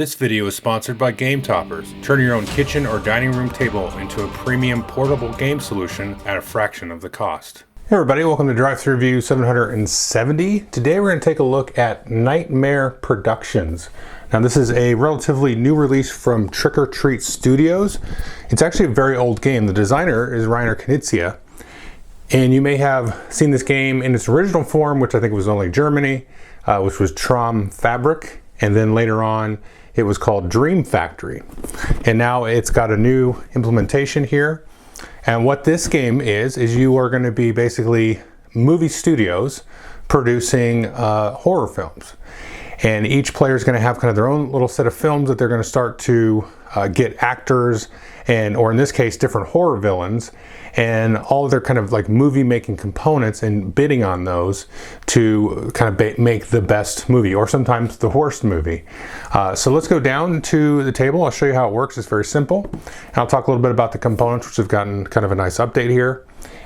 This video is sponsored by Game Toppers. Turn your own kitchen or dining room table into a premium portable game solution at a fraction of the cost. Hey everybody, welcome to Drive-Thru Review 770. Today we're going to take a look at Nightmare Productions. Now this is a relatively new release from Trick 'r Treat Studios. It's actually a very old game. The designer is Reiner Knizia. And you may have seen this game in its original form, which I think was only Germany, which was Traum Fabric. And then later on, it was called Dream Factory. And now it's got a new implementation here. And what this game is you are going to be basically movie studios producing horror films. And each player is going to have kind of their own little set of films that they're going to start to get actors or in this case, different horror villains and all of their kind of like movie making components and bidding on those to kind of make the best movie or sometimes the worst movie. So let's go down to the table. I'll show you how it works. It's very simple. And I'll talk a little bit about the components, which have gotten kind of a nice update here.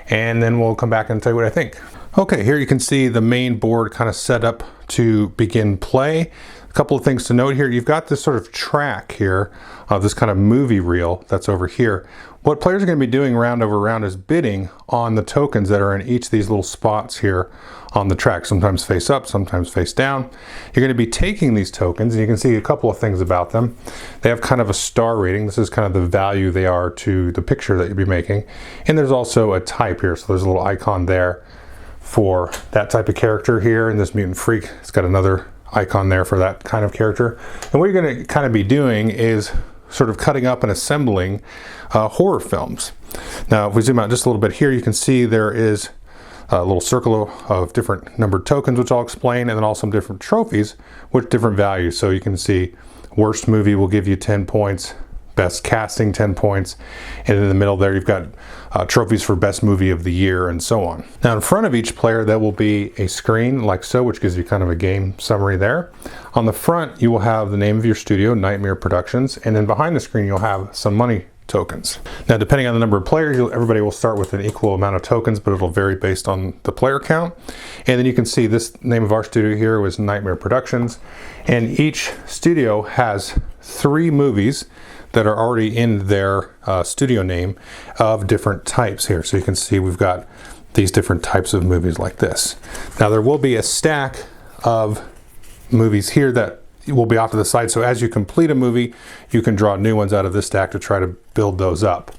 And then we'll come back and tell you what I think. Okay, here you can see the main board kind of set up to begin play. A couple of things to note here. You've got this sort of track here of this kind of movie reel that's over here. What players are going to be doing round over round is bidding on the tokens that are in each of these little spots here on the track, sometimes face up, sometimes face down. You're going to be taking these tokens, and you can see a couple of things about them. They have kind of a star rating. This is kind of the value they are to the picture that you'll be making. And there's also a type here, so there's a little icon there for that type of character here, and this mutant freak, it's got another icon there for that kind of character. And what you're going to kind of be doing is sort of cutting up and assembling horror films. Now, if we zoom out just a little bit here, you can see there is a little circle of different numbered tokens, which I'll explain, and then also some different trophies with different values. So you can see worst movie will give you 10 points, best casting 10 points, and in the middle there you've got trophies for best movie of the year and so on. Now in front of each player there will be a screen like so, which gives you kind of a game summary there. On the front you will have the name of your studio, Nightmare Productions, and then behind the screen you'll have some money tokens. Now depending on the number of players, everybody will start with an equal amount of tokens, but it'll vary based on the player count. And then you can see this name of our studio here was Nightmare Productions, and each studio has 3 movies that are already in their studio name of different types here. So you can see we've got these different types of movies like this. Now there will be a stack of movies here that will be off to the side. So as you complete a movie, you can draw new ones out of this stack to try to build those up.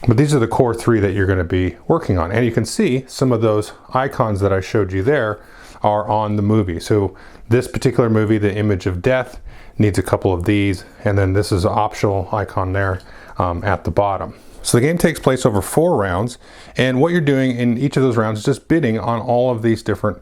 But these are the core 3 that you're going to be working on. And you can see some of those icons that I showed you there are on the movie. So this particular movie, The Image of Death, needs a couple of these, and then this is an optional icon there at the bottom. So the game takes place over 4 rounds, and what you're doing in each of those rounds is just bidding on all of these different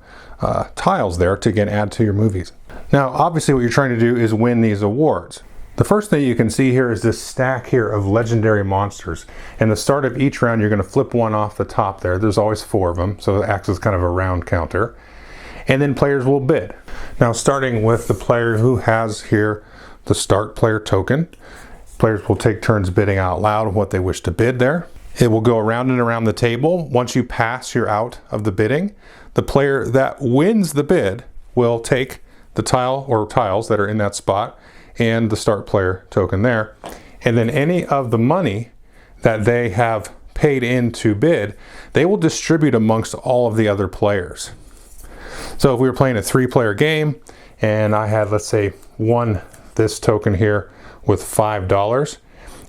tiles there to again add to your movies. Now obviously what you're trying to do is win these awards. The first thing you can see here is this stack here of legendary monsters. And the start of each round you're going to flip one off the top there. There's always 4 of them, so it acts as kind of a round counter. And then players will bid. Now starting with the player who has here the start player token, players will take turns bidding out loud what they wish to bid there. It will go around and around the table. Once you pass, you're out of the bidding. The player that wins the bid will take the tile or tiles that are in that spot and the start player token there. And then any of the money that they have paid in to bid, they will distribute amongst all of the other players. So if we were playing a 3-player game and I had, let's say, won this token here with $5,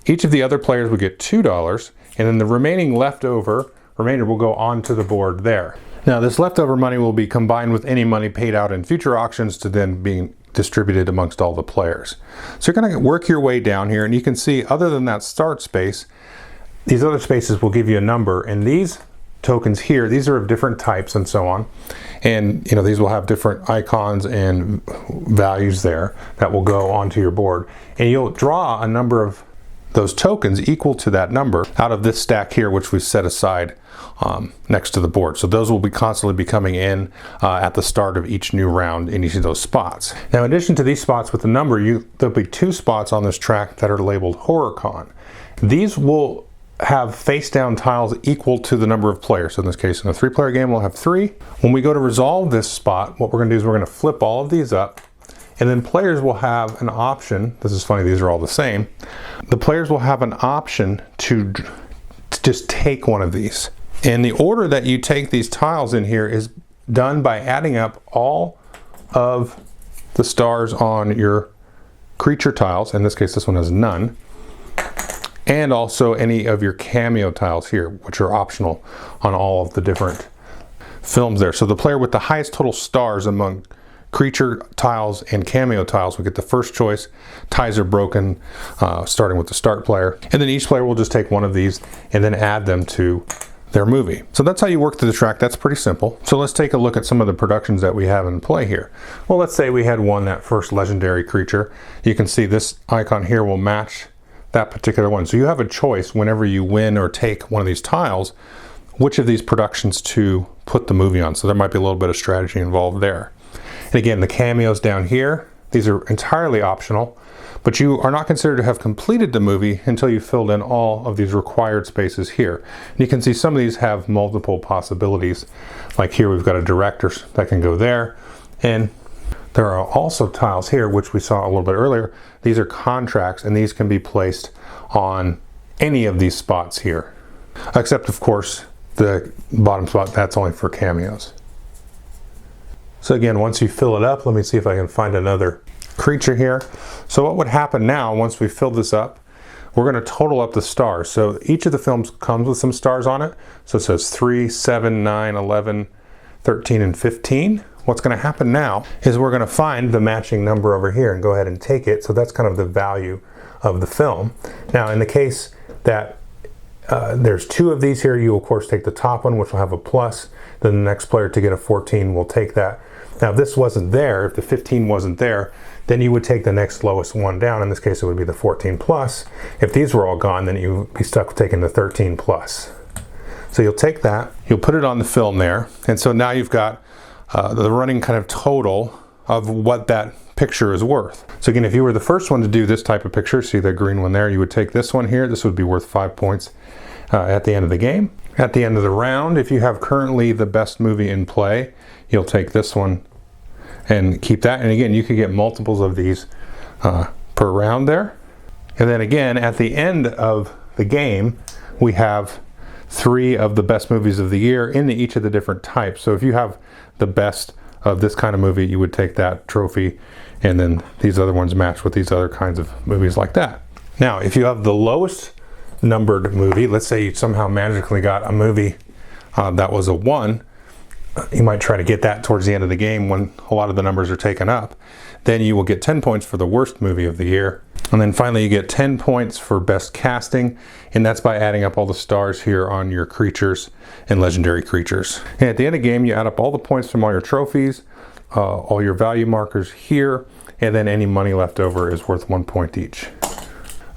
each of the other players would get $2, and then the remaining remainder will go onto the board there. Now this leftover money will be combined with any money paid out in future auctions to then being distributed amongst all the players. So you're going to work your way down here, and you can see other than that start space, these other spaces will give you a number, and these tokens here, these are of different types and so on, and these will have different icons and values there that will go onto your board, and you'll draw a number of those tokens equal to that number out of this stack here, which we've set aside next to the board. So those will be constantly be coming in at the start of each new round in each of those spots. Now in addition to these spots with the number, there'll be 2 spots on this track that are labeled HorrorCon. These will have face down tiles equal to the number of players. So in this case, in a 3-player game, we'll have 3. When we go to resolve this spot, what we're going to do is we're going to flip all of these up, And then players will have an option, this is funny, these are all the same. The players will have an option to just take one of these. And the order that you take these tiles in here is done by adding up all of the stars on your creature tiles. In this case, this one has none. And also any of your cameo tiles here, which are optional on all of the different films there. So the player with the highest total stars among creature tiles and cameo tiles will get the first choice. Ties are broken, starting with the start player. And then each player will just take one of these and then add them to their movie. So that's how you work through the track. That's pretty simple. So let's take a look at some of the productions that we have in play here. Well, let's say we had won that first legendary creature. You can see this icon here will match that particular one. So you have a choice whenever you win or take one of these tiles, which of these productions to put the movie on. So there might be a little bit of strategy involved there. And again, the cameos down here, these are entirely optional, but you are not considered to have completed the movie until you filled in all of these required spaces here. And you can see some of these have multiple possibilities. Like here, we've got a director that can go there. And there are also tiles here, which we saw a little bit earlier. These are contracts, and these can be placed on any of these spots here. Except, of course, the bottom spot, that's only for cameos. So again, once you fill it up, let me see if I can find another creature here. So what would happen now, once we fill this up, we're going to total up the stars. So each of the films comes with some stars on it. So it says 3, 7, 9, 11, 13, and 15. What's going to happen now is we're going to find the matching number over here and go ahead and take it. So that's kind of the value of the film. Now, in the case that there's 2 of these here, you of course take the top one, which will have a plus. Then the next player to get a 14 will take that. Now, if this wasn't there, if the 15 wasn't there, then you would take the next lowest one down. In this case, it would be the 14 plus. If these were all gone, then you would be stuck with taking the 13 plus. So you'll take that, you'll put it on the film there. And so now you've got the running kind of total of what that picture is worth. So again, if you were the first one to do this type of picture, see the green one there, you would take this one here. This would be worth 5 points at the end of the game. At the end of the round, if you have currently the best movie in play, you'll take this one and keep that. And again, you could get multiples of these per round there. And then again, at the end of the game, we have 3 of the best movies of the year in each of the different types. So if you have the best of this kind of movie, you would take that trophy, and then these other ones match with these other kinds of movies like that. Now, if you have the lowest numbered movie, let's say you somehow magically got a movie that was a 1, you might try to get that towards the end of the game when a lot of the numbers are taken up. Then you will get 10 points for the worst movie of the year. And then finally you get 10 points for best casting, and that's by adding up all the stars here on your creatures and legendary creatures. And at the end of the game, you add up all the points from all your trophies, all your value markers here, and then any money left over is worth 1 point each.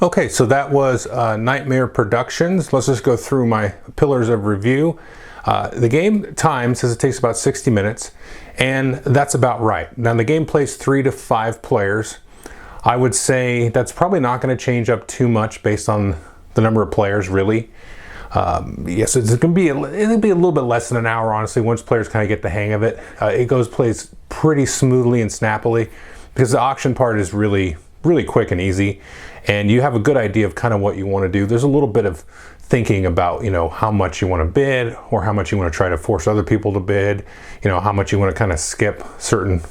Okay, so that was Nightmare Productions. Let's just go through my pillars of review. The game time says it takes about 60 minutes, and that's about right. Now the game plays 3 to 5 players. I would say that's probably not going to change up too much based on the number of players, really. Yes, it's going to be it'll be a little bit less than an hour, honestly, once players kind of get the hang of it. It plays pretty smoothly and snappily because the auction part is really quick and easy, and you have a good idea of kind of what you want to do. There's a little bit of thinking about, how much you want to bid, or how much you want to try to force other people to bid, how much you want to kind of skip certain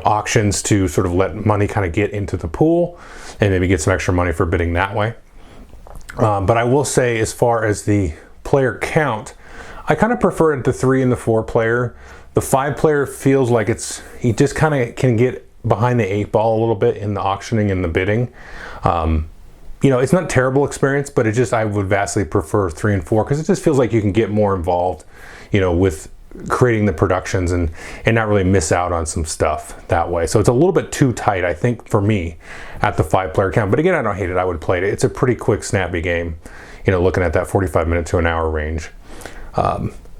auctions to sort of let money kind of get into the pool and maybe get some extra money for bidding that way. But I will say, as far as the player count, I kind of prefer it the 3 and the 4 player. The 5 player feels like he just kind of can get behind the 8 ball a little bit in the auctioning and the bidding. It's not a terrible experience, but I would vastly prefer 3 and 4 because it just feels like you can get more involved, with creating the productions and not really miss out on some stuff that way. So it's a little bit too tight, I think, for me at the 5 player count. But again, I don't hate it. I would play it. It's a pretty quick, snappy game, looking at that 45 minute to an hour range.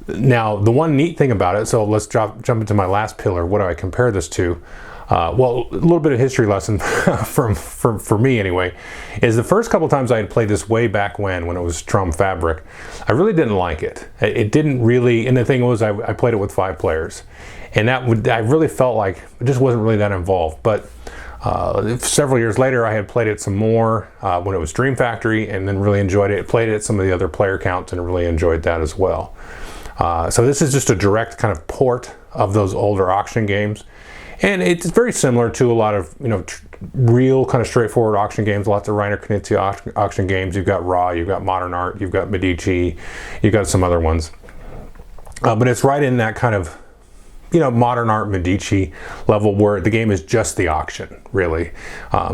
Now, the one neat thing about it, so let's jump into my last pillar. What do I compare this to? Well, a little bit of history lesson for me anyway, is the first couple times I had played this way back when it was Strum Fabric, I really didn't like it. It didn't really, and the thing was I played it with 5 players. And I really felt like it just wasn't really that involved. But several years later, I had played it some more when it was Dream Factory, and then really enjoyed it. Played it at some of the other player counts and really enjoyed that as well. So this is just a direct kind of port of those older auction games. And it's very similar to a lot of, real kind of straightforward auction games, lots of Reiner Knizia auction games. You've got Ra, you've got Modern Art, you've got Medici, you've got some other ones. But it's right in that kind of, Modern Art Medici level where the game is just the auction, really.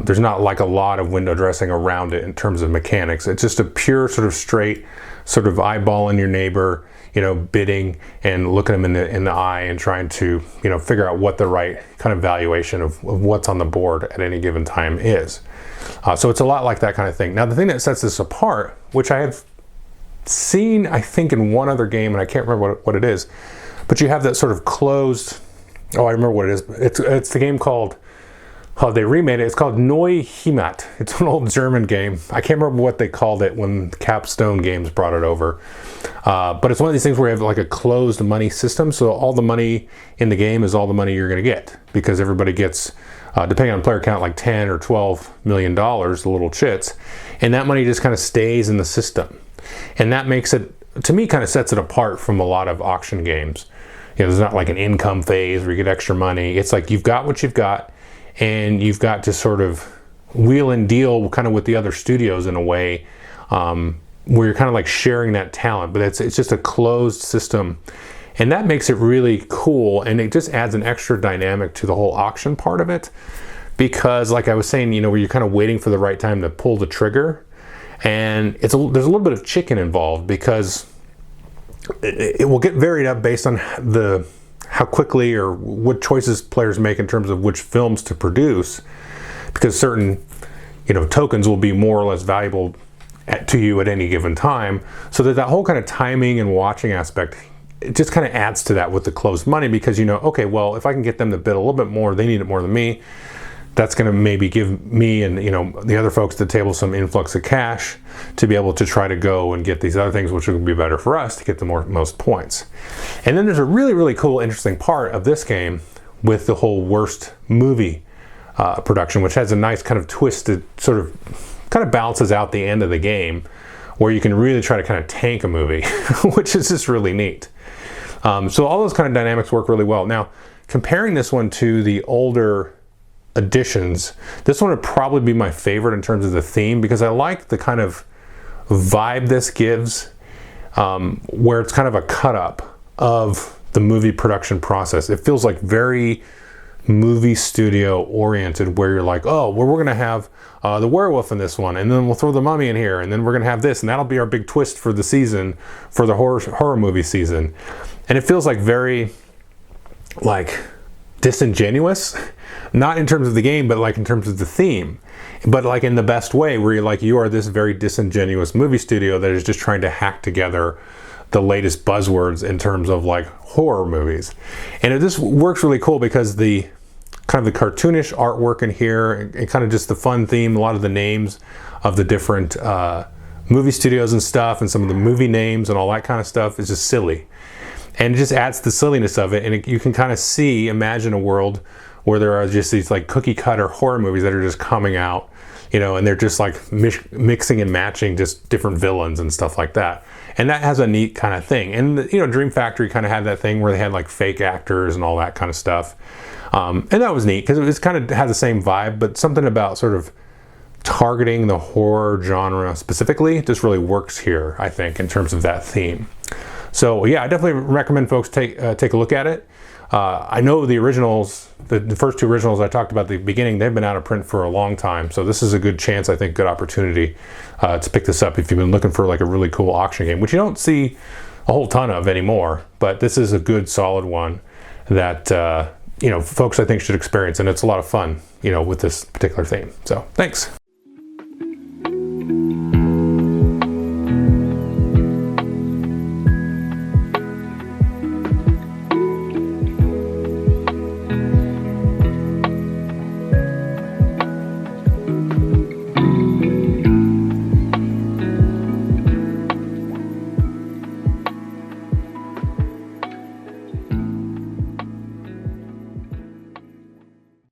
There's not like a lot of window dressing around it in terms of mechanics. It's just a pure sort of straight sort of eyeballing your neighbor, bidding and looking them in the eye and trying to, figure out what the right kind of valuation of what's on the board at any given time is. So it's a lot like that kind of thing. Now, the thing that sets this apart, which I have seen, I think, in one other game, and I can't remember what it is, but you have that sort of closed, I remember what it is. It's the game called, they remade it. It's called Neue Heimat. It's an old German game. I can't remember what they called it when Capstone Games brought it over. But it's one of these things where you have like a closed money system. So all the money in the game is all the money you're going to get, because everybody gets, depending on player count, like 10 or 12 million dollars, the little chits. And that money just kind of stays in the system. And that makes it, to me, kind of sets it apart from a lot of auction games. There's not like an income phase where you get extra money. It's like you've got what you've got, and you've got to sort of wheel and deal kind of with the other studios in a way where you're kind of like sharing that talent, but it's just a closed system. And that makes it really cool, and it just adds an extra dynamic to the whole auction part of it, because like I was saying, where you're kind of waiting for the right time to pull the trigger, and there's a little bit of chicken involved, because it will get varied up based on how quickly or what choices players make in terms of which films to produce, because certain tokens will be more or less valuable to you at any given time. So that whole kind of timing and watching aspect, it just kind of adds to that with the closed money, because okay, well, if I can get them to bid a little bit more, they need it more than me, that's going to maybe give me and the other folks at the table some influx of cash to be able to try to go and get these other things, which will be better for us to get the most points. And then there's a really, really cool, interesting part of this game with the whole worst movie production, which has a nice kind of twist that sort of kind of balances out the end of the game, where you can really try to kind of tank a movie, which is just really neat. So all those kind of dynamics work really well. Now, comparing this one to the older editions, this one would probably be my favorite in terms of the theme, because I like the kind of vibe this gives, where it's kind of a cut up of the movie production process. It feels like very movie studio oriented, where you're like, oh, well, we're going to have the werewolf in this one, and then we'll throw the mummy in here, and then we're going to have this, and that'll be our big twist for the season, for the horror movie season. And it feels like very like disingenuous, not in terms of the game, but like in terms of the theme, but like in the best way, where you're like, you are this very disingenuous movie studio that is just trying to hack together the latest buzzwords in terms of like horror movies. And it just works really cool, because the kind of the cartoonish artwork in here, and kind of just the fun theme, a lot of the names of the different movie studios and stuff, and some of the movie names and all that kind of stuff is just silly. And it just adds to the silliness of it. And you can kind of imagine a world where there are just these like cookie cutter horror movies that are just coming out, and they're just like mixing and matching just different villains and stuff like that. And that has a neat kind of thing. And, Dream Factory kind of had that thing where they had like fake actors and all that kind of stuff. And that was neat, because it was kind of had the same vibe, but something about sort of targeting the horror genre specifically just really works here, I think, in terms of that theme. So yeah, I definitely recommend folks take a look at it. I know the originals, the first two originals I talked about at the beginning, they've been out of print for a long time. So this is a good chance, I think, good opportunity to pick this up if you've been looking for like a really cool auction game, which you don't see a whole ton of anymore. But this is a good, solid one that folks I think should experience, and it's a lot of fun, with this particular theme. So thanks.